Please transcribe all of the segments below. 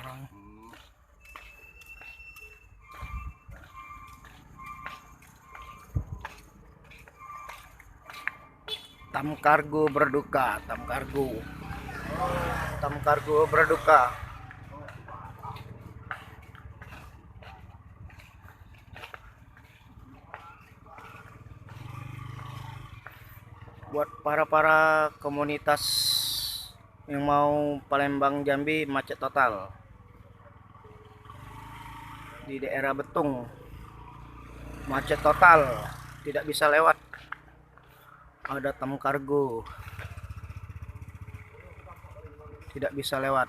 Semarang. Tam Kargo berduka, Tam Kargo. Tam Kargo berduka. Buat para komunitas yang mau Palembang Jambi macet total di daerah Betung, macet total, tidak bisa lewat. Ada Tam Kargo, tidak bisa lewat.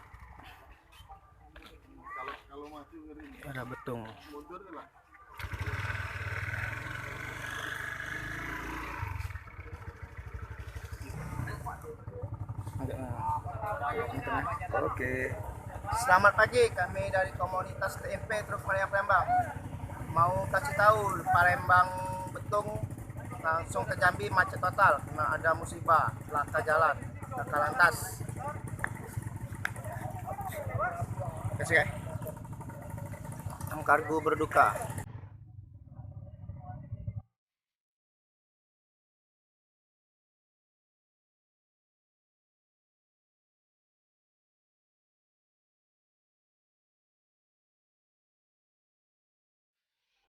Ada Betung. Oke. Selamat pagi, kami dari komunitas TMP Truk Mania Palembang. Mau kasih tahu Palembang Betung langsung ke Jambi macet total karena ada musibah laka jalan, laka lantas. Kasih ya. Tam Kargo berduka.